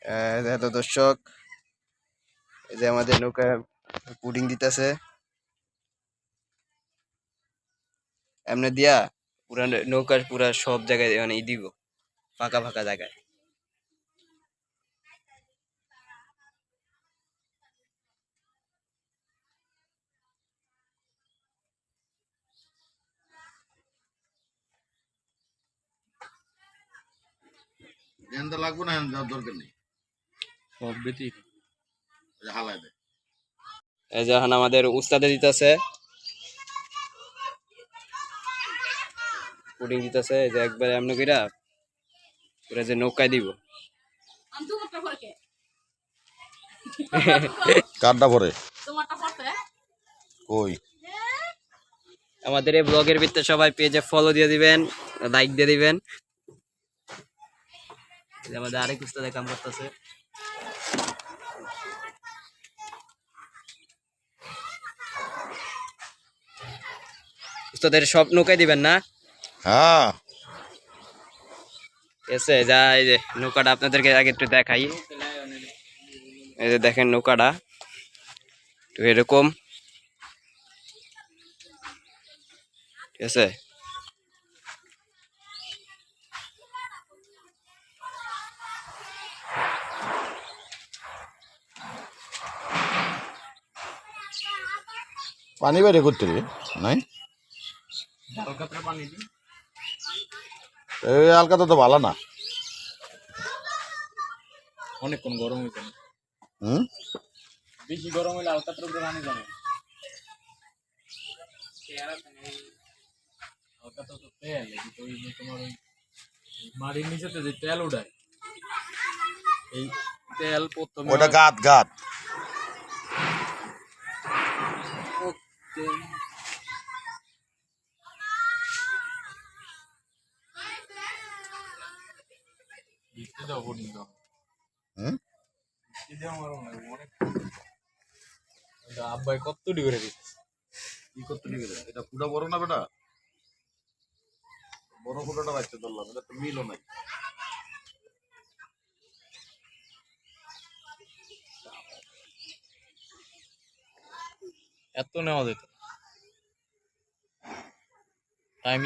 এত দর্শক, এই যে আমাদের নৌকা পুডিং দিতেছে এমনি দিয়া পুরা নৌকার পুরা সব জায়গায় মানে দিব ফাঁকা ফাঁকা জায়গায়। লাগবে না, দরকার নেই, সব বেশি হালাই দেয়। এই যে এখন আমাদের উস্তাদে দিতেছে পুডিং দিতেছে, এই যে একবার এমনি কইরা পুরা যে নৌকায় দিব। কারটা পরে কই আমাদের এই ব্লগের ভিতরে সবাই পেজে ফলো দিয়ে দিবেন, লাইক দিয়ে দিবেন। আমাদের আরেক উস্তাদে কাম করতেছে। উস্তাদের সব নৌকায় দিবেন না? হ্যাঁ এসে যা, এই যে নৌকাটা আপনাদেরকে আগে একটু দেখাই। এই যে দেখেন নৌকাটা তো এরকম, ঠিক আছে। পানি বাইরে করতে রে নাই, এই আলকাতা তো ভালো না, অনেকক্ষণ গরম হইতে না, বেশি গরম হইলে আলকাতরার উপরে পানি জমে। আলকাতরা তো তেল, তোমার ওই মাটির নিচেতে যে তেল উঠায়, এই তেল প্রথমে ওটা গাত গাত আব্বাই কত করে দিচ্ছে, কি করতে নিবে এটা পুরো বড় না বেটা, বড় ফুটাটা বাচ্চা ধরলাম, এটা তো মিলও নাই। এত নেওয়া যেত টাইম